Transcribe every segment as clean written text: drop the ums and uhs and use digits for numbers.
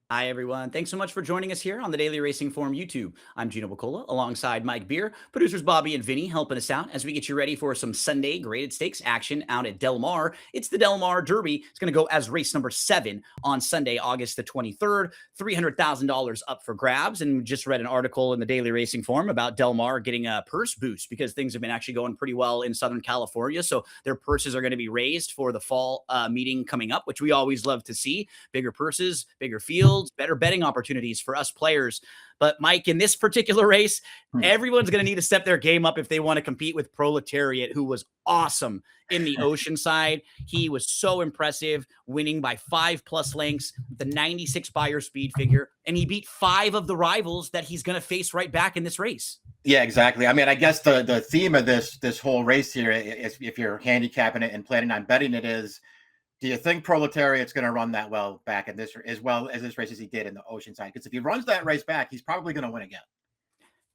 Hi, everyone. Thanks so much for joining us here on the Daily Racing Form YouTube. I'm Gino Buccola alongside Mike Beer, producers Bobby and Vinny helping us out as we get you ready for some Sunday graded stakes action out at Del Mar. It's the Del Mar Derby. It's going to go as race number 7 on Sunday, August the 23rd. $300,000 up for grabs. And just read an article in the Daily Racing Form about Del Mar getting a purse boost because things have been actually going pretty well in Southern California. So their purses are going to be raised for the fall meeting coming up, which we always love to see. Bigger purses, bigger fields, better betting opportunities for us players. But Mike, in this particular race, Hmm. everyone's going to need to step their game up if they want to compete with Proletariat, who was awesome in the Oceanside. He was so impressive, winning by 5+ lengths, the 96 Beyer speed figure, and he beat 5 of the rivals that he's going to face right back in this race. Yeah, exactly. I mean, I guess the theme of this whole race here is, if you're handicapping it and planning on betting it, is, do you think Proletariat's going to run that well back in this, as well as this race as he did in the Oceanside? Because if he runs that race back, he's probably going to win again.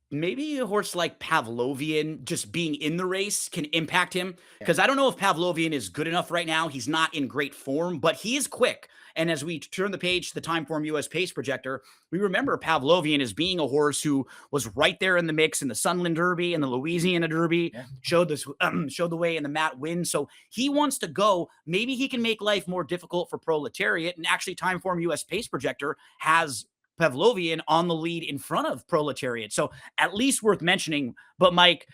Maybe a horse like Pavlovian just being in the race can impact him, Yeah. because I don't know if Pavlovian is good enough right now. He's not in great form, but he is quick. And as we turn the page to the Timeform US Pace Projector, we remember Pavlovian as being a horse who was right there in the mix in the Sunland Derby and the Louisiana Derby, Yeah. showed the way in the Matt win. So he wants to go. Maybe he can make life more difficult for Proletariat. And actually, Timeform US Pace Projector has Pavlovian on the lead in front of Proletariat. So at least worth mentioning. But Mike,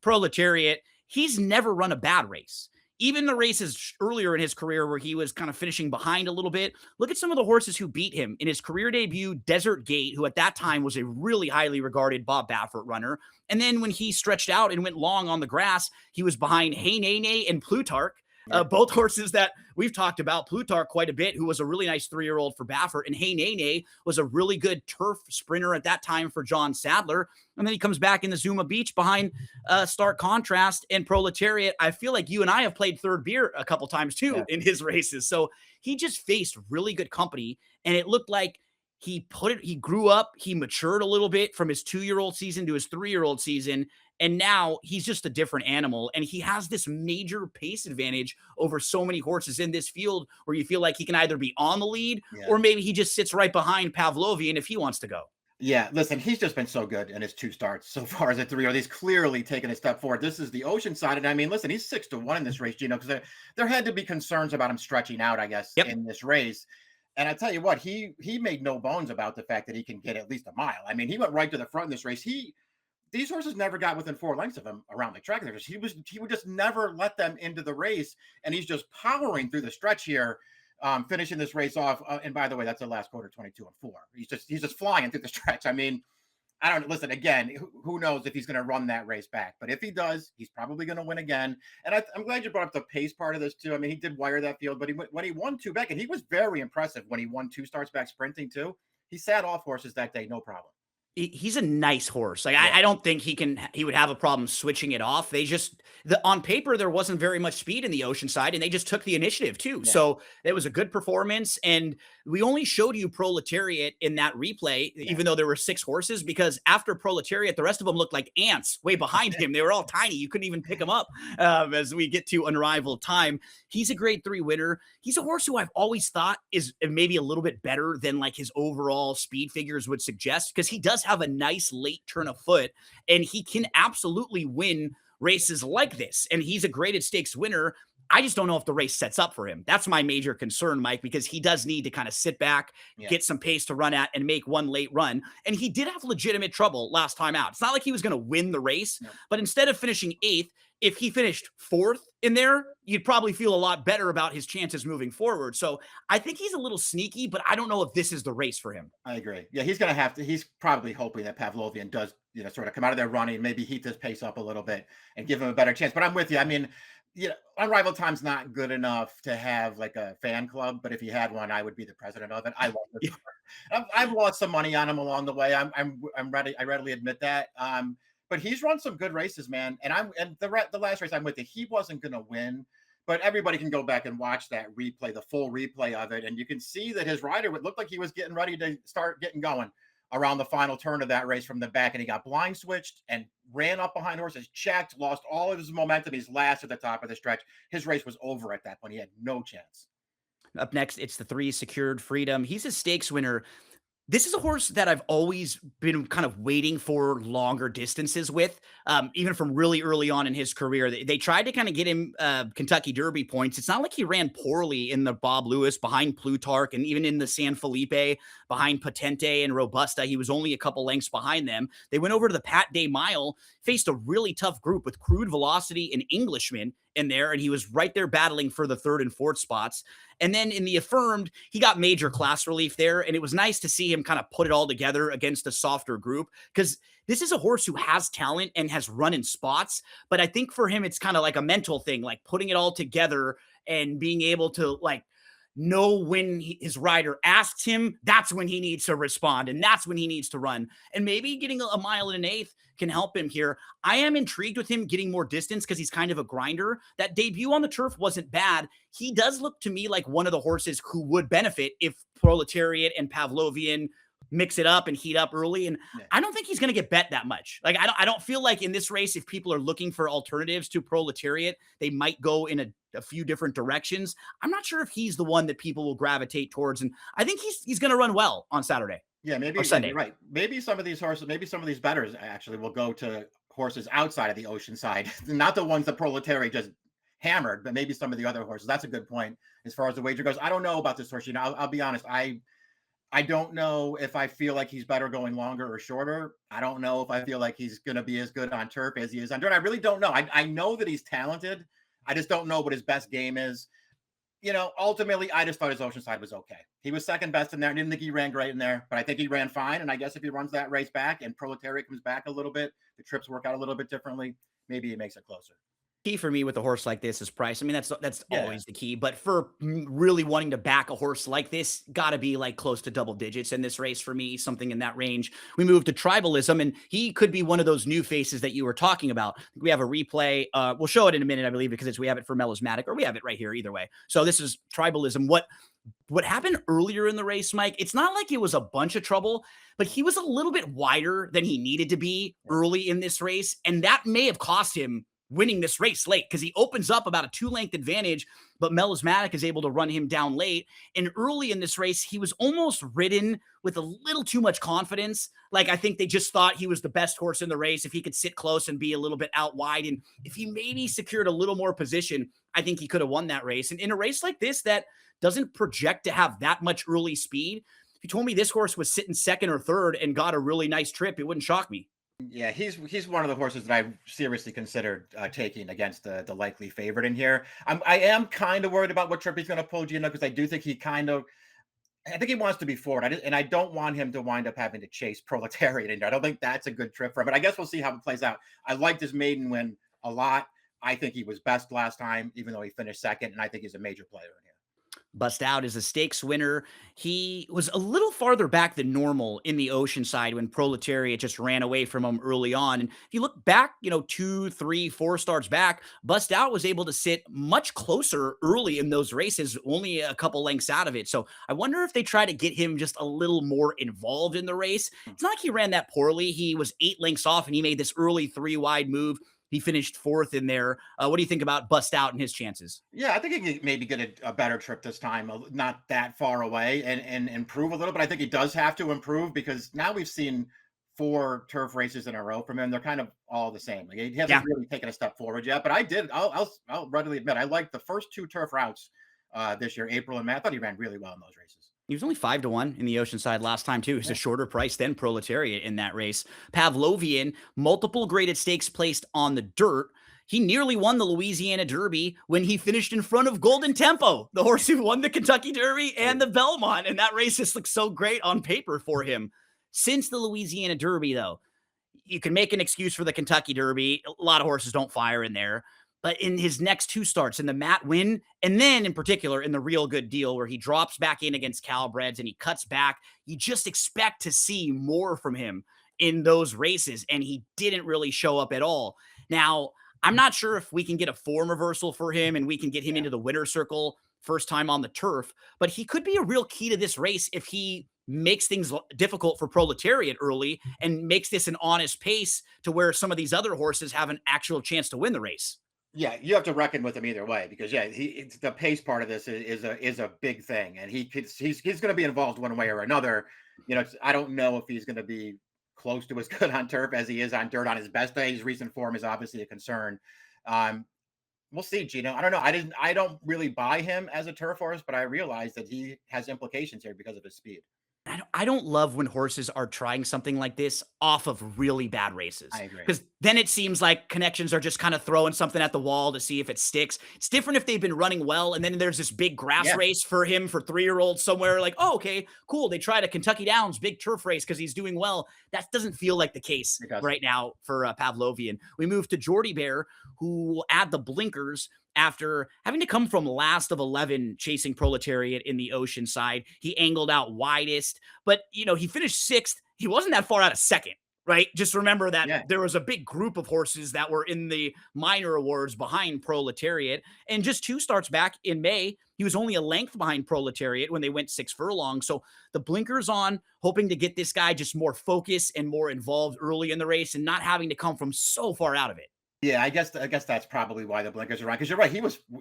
Proletariat, he's never run a bad race. Even the races earlier in his career where he was kind of finishing behind a little bit, look at some of the horses who beat him in his career debut. Desert Gate, who at that time was a really highly regarded Bob Baffert runner. And then when he stretched out and went long on the grass, he was behind Hey Nene and Plutarch. Yeah. Both horses that we've talked about. Plutarch quite a bit, who was a really nice 3-year-old for Baffert, and Hey Nene was a really good turf sprinter at that time for John Sadler. And then he comes back in the Zuma Beach behind Stark Contrast and Proletariat. I feel like you and I have played third beer a couple times too Yeah. in his races. So he just faced really good company, and it looked like he grew up, he matured a little bit from his 2-year-old season to his 3-year-old season. And now he's just a different animal. And he has this major pace advantage over so many horses in this field where you feel like he can either be on the lead Yeah. or maybe he just sits right behind Pavlovian if he wants to go. Yeah, listen, he's just been so good in his two starts so far as a 3-year-old. He's clearly taken a step forward. This is the Oceanside, and I mean, listen, he's 6-1 in this race, Gino, because there had to be concerns about him stretching out, I guess, Yep. in this race. And I tell you what, he made no bones about the fact that he can get at least a mile. I mean, he went right to the front in this race. These horses never got within 4 lengths of him around the track. He would just never let them into the race, and he's just powering through the stretch here, finishing this race off. And by the way, that's the last quarter, 22-4. He's just flying through the stretch. I mean, I don't listen again. Who knows if he's going to run that race back? But if he does, he's probably going to win again. And I'm glad you brought up the pace part of this too. I mean, he did wire that field, but when he won 2 back, and he was very impressive when he won 2 starts back sprinting too. He sat off horses that day, no problem. He's a nice horse. Like Yeah, I don't think he would have a problem switching it off. On paper there wasn't very much speed in the Oceanside, and they just took the initiative too. yeah, So it was a good performance, and we only showed you Proletariat in that replay, yeah. even though there were 6 horses, because after Proletariat, the rest of them looked like ants way behind him. They were all tiny; you couldn't even pick them up. As we get to Unrivaled Time, he's a Grade 3 winner. He's a horse who I've always thought is maybe a little bit better than like his overall speed figures would suggest, because he does have a nice late turn of foot, and he can absolutely win races like this. And he's a graded stakes winner. I just don't know if the race sets up for him. That's my major concern, Mike, because he does need to kind of sit back, Yeah. get some pace to run at, and make one late run. And he did have legitimate trouble last time out. It's not like he was going to win the race, No. but instead of finishing 8th, if he finished 4th in there, you'd probably feel a lot better about his chances moving forward. So I think he's a little sneaky, but I don't know if this is the race for him. I agree. Yeah, he's going to have to. He's probably hoping that Pavlovian does, sort of come out of there running, maybe heat this pace up a little bit and give him a better chance. But I'm with you. I mean, Unrivaled Time's not good enough to have like a fan club, but if he had one, I would be the president of it. I love it. I've lost some money on him along the way. I'm ready. I readily admit that. But he's run some good races, man. And the last race I'm with you, he wasn't going to win. But everybody can go back and watch that replay, the full replay of it, and you can see that his rider would look like he was getting ready to start getting going around the final turn of that race from the back, and he got blind switched and ran up behind horses, checked, lost all of his momentum. He's last at the top of the stretch. His race was over at that point. He had no chance. Up next, it's the 3 Secured Freedom. He's a stakes winner. This is a horse that I've always been kind of waiting for longer distances with, even from really early on in his career. They tried to kind of get him Kentucky Derby points. It's not like he ran poorly in the Bob Lewis behind Plutarch and even in the San Felipe behind Potente and Robusta. He was only a couple lengths behind them. They went over to the Pat Day Mile, faced a really tough group with Crude Velocity and Englishman in there, and he was right there battling for the 3rd and 4th spots. And then in the Affirmed, he got major class relief there, and it was nice to see him kind of put it all together against a softer group, because this is a horse who has talent and has run in spots, but I think for him, it's kind of like a mental thing, like putting it all together and being able to like know when his rider asks him, that's when he needs to respond, and that's when he needs to run. And maybe getting a mile and an eighth can help him here. I am intrigued with him getting more distance because he's kind of a grinder. That debut on the turf wasn't bad. He does look to me like one of the horses who would benefit if Proletariat and Pavlovian mix it up and heat up early. And Yeah. I don't think he's going to get bet that much. Like, I don't feel like in this race, if people are looking for alternatives to Proletariat, they might go in a few different directions. I'm not sure if he's the one that people will gravitate towards. And I think he's going to run well on Saturday. Yeah, maybe Or Sunday. you're right. Maybe some of these horses, maybe some of these bettors actually will go to horses outside of the Oceanside, not the ones that Proletariat just hammered, but maybe some of the other horses. That's a good point as far as the wager goes. I don't know about this horse. You know, I'll be honest. I don't know if I feel like he's better going longer or shorter. I don't know if I feel like he's going to be as good on turf as he is on dirt. I really don't know. I know that he's talented. I just don't know what his best game is. You know, ultimately, I just thought his Oceanside was okay. He was second best in there. I didn't think he ran great in there, but I think he ran fine. And I guess if he runs that race back and Proletariat comes back a little bit, the trips work out a little bit differently, maybe it makes it closer. Key for me with a horse like this is price. I mean, that's Yeah. always the key. But for really wanting to back a horse like this, got to be like close to double digits in this race for me, something in that range. We move to Tribalism, and he could be one of those new faces that you were talking about. We have a replay. We'll show it in a minute, I believe, because we have it for Melismatic, or we have it right here either way. So this is Tribalism. What happened earlier in the race, Mike, it's not like it was a bunch of trouble, but he was a little bit wider than he needed to be early in this race. And that may have cost him winning this race late, because he opens up about a 2-length advantage, but Melismatic is able to run him down late. And early in this race, he was almost ridden with a little too much confidence. Like, I think they just thought he was the best horse in the race if he could sit close and be a little bit out wide. And if he maybe secured a little more position, I think he could have won that race. And in a race like this that doesn't project to have that much early speed, if you told me this horse was sitting second or third and got a really nice trip, it wouldn't shock me. Yeah, he's one of the horses that I seriously considered taking against the likely favorite in here. I am kind of worried about what trip he's going to pull, Gino, because I do think I think he wants to be forward. And I don't want him to wind up having to chase Proletariat in there. I don't think that's a good trip for him, but I guess we'll see how it plays out. I liked his maiden win a lot. I think he was best last time, even though he finished second, and I think he's a major player in here. Bust out as a stakes winner. He was a little farther back than normal in the Oceanside when Proletariat just ran away from him early on. And if you look back, 2, 3, 4 starts back, Bust Out was able to sit much closer early in those races, only a couple lengths out of it. So I wonder if they try to get him just a little more involved in the race. It's not like he ran that poorly. He was 8 lengths off, and he made this early 3-wide move. He finished 4th in there. What do you think about Bust Out and his chances? Yeah, I think he could maybe get a better trip this time, not that far away, and improve a little. But I think he does have to improve, because now we've seen 4 turf races in a row from him. They're kind of all the same. Like, he hasn't really taken a step forward yet. But I'll readily admit, I liked the first 2 turf routes this year, April and May. I thought he ran really well in those races. He was only 5-1 in the Oceanside last time, too. He's a shorter price than Proletariat in that race. Pavlovian, multiple graded stakes placed on the dirt. He nearly won the Louisiana Derby when he finished in front of Golden Tempo, the horse who won the Kentucky Derby and the Belmont. And that race just looks so great on paper for him. Since the Louisiana Derby, though, you can make an excuse for the Kentucky Derby. A lot of horses don't fire in there. But in his next 2 starts, in the Matt win, and then in particular in the Real Good Deal, where he drops back in against Calbreds and he cuts back, you just expect to see more from him in those races, and he didn't really show up at all. Now, I'm not sure if we can get a form reversal for him and we can get him into the winner's circle first time on the turf, but he could be a real key to this race if he makes things difficult for Proletariat early and makes this an honest pace to where some of these other horses have an actual chance to win the race. Yeah, you have to reckon with him either way because yeah, it's the pace part of this is a big thing, and he's going to be involved one way or another. I don't know if he's going to be close to as good on turf as he is on dirt on his best day. His recent form is obviously a concern. Um, we'll see, Gino. I don't know. I don't really buy him as a turf horse, but I realize that he has implications here because of his speed. I don't love when horses are trying something like this off of really bad races I agree. because then it seems like connections are just kind of throwing something at the wall to see if it sticks. It's different if they've been running well and then there's this big grass Yeah, race for him for 3 year olds somewhere. Like, oh, okay, cool. They tried a Kentucky Downs big turf race because he's doing well. That doesn't feel like the case it doesn't. right now for Pavlovian. We move to Jordi Bear, who will add the blinkers after having to come from last of 11 chasing Proletariat in the Oceanside. He angled out widest, but he finished sixth. He wasn't that far out of second, right? Just remember that Yeah, there was a big group of horses that were in the minor awards behind Proletariat. And just 2 starts back in May, he was only a length behind Proletariat when they went 6 furlongs. So the blinkers on, hoping to get this guy just more focused and more involved early in the race and not having to come from so far out of it. yeah. I guess that's probably why the blinkers are on. Because you're right,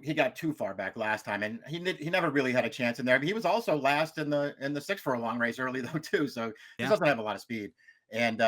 he got too far back last time, and he never really had a chance in there. He was also last in the 6 furlong race early though too, so he Yeah. doesn't have a lot of speed. And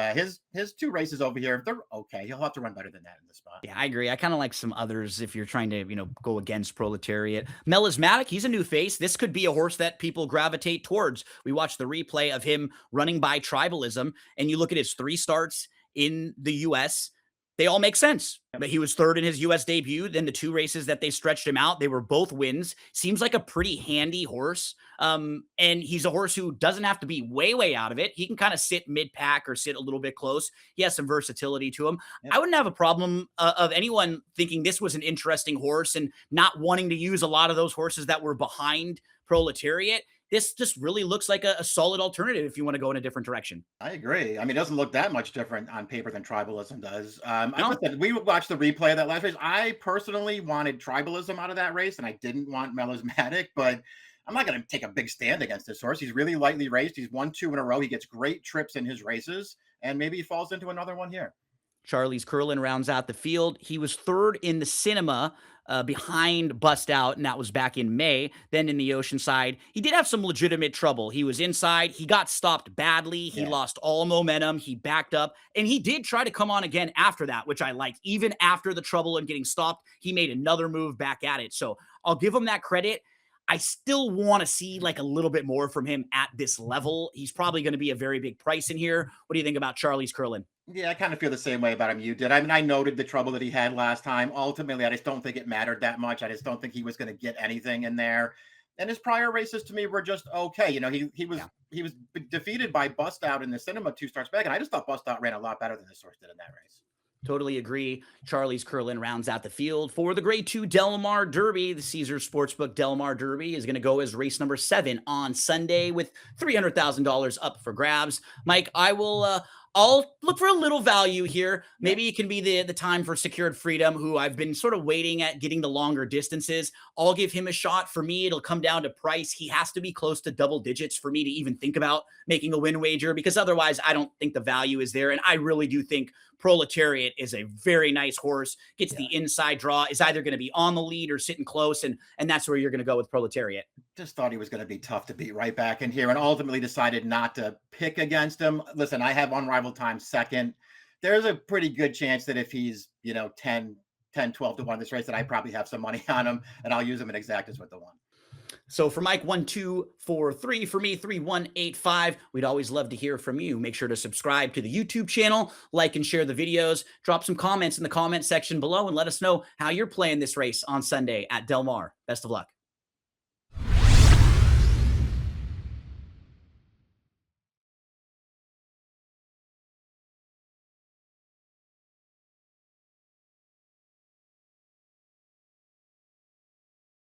his 2 races over here, they're okay. He'll have to run better than that in this spot. Yeah, I agree. I kind of like some others if you're trying to, go against Proletariat. Melismatic, he's a new face. This could be a horse that people gravitate towards. We watched the replay of him running by Tribalism, and you look at his 3 starts in the US, they all make sense. Yep. But he was third in his US debut. Then the 2 races that they stretched him out, they were both wins. Seems like a pretty handy horse. And he's a horse who doesn't have to be way, way out of it. He can kind of sit mid pack or sit a little bit close. He has some versatility to him. Yep. I wouldn't have a problem of anyone thinking this was an interesting horse and not wanting to use a lot of those horses that were behind Proletariat. This just really looks like a solid alternative if you want to go in a different direction. I agree. I mean, it doesn't look that much different on paper than Tribalism does. No, Listen, we watched the replay of that last race. I personally wanted Tribalism out of that race, and I didn't want Melismatic, but I'm not going to take a big stand against this horse. He's really lightly raced. He's won 2 in a row. He gets great trips in his races, and maybe he falls into another one here. Charlie's Kurlin rounds out the field. He was third in the cinema behind Bust Out, and that was back in May. Then in the Oceanside, he did have some legitimate trouble. He was inside. He got stopped badly. He Yeah. lost all momentum. He backed up, and he did try to come on again after that, which I like. Even after the trouble and getting stopped, he made another move back at it. So I'll give him that credit. I still want to see like a little bit more from him at this level. He's probably going to be a very big price in here. What do you think about Charlie's Curlin? Yeah, I kind of feel the same way about him you did. I mean, I noted the trouble that he had last time. Ultimately, I just don't think it mattered that much. I just don't think he was going to get anything in there. And his prior races to me were just okay. Yeah. He was defeated by Bust Out in the cinema 2 starts back, and I just thought Bust Out ran a lot better than this horse did in that race. Totally agree. Charlie's Curlin rounds out the field for the Grade 2 Del Mar Derby. The Caesars Sportsbook Del Mar Derby is going to go as race number 7 on Sunday with $300,000 up for grabs. Mike, I'll look for a little value here. Maybe it can be the time for Secured Freedom, who I've been sort of waiting at getting the longer distances. I'll give him a shot. For me, it'll come down to price. He has to be close to double digits for me to even think about making a win wager, because otherwise I don't think the value is there. And I really do think Proletariat is a very nice horse, gets Yeah. the inside draw, is either going to be on the lead or sitting close, and that's where you're going to go with Proletariat. Just thought he was going to be tough to beat right back in here, and ultimately decided not to pick against him. Listen, I have Unrivaled Time second. There's a pretty good chance that if he's 10, 12 to 1 this race, that I probably have some money on him, and I'll use him in exactas with the one. So for Mike, 1, 2, 4, 3. For me, 3, 1, 8, 5. We'd always love to hear from you. Make sure to subscribe to the YouTube channel, like and share the videos, drop some comments in the comment section below, and let us know how you're playing this race on Sunday at Del Mar. Best of luck.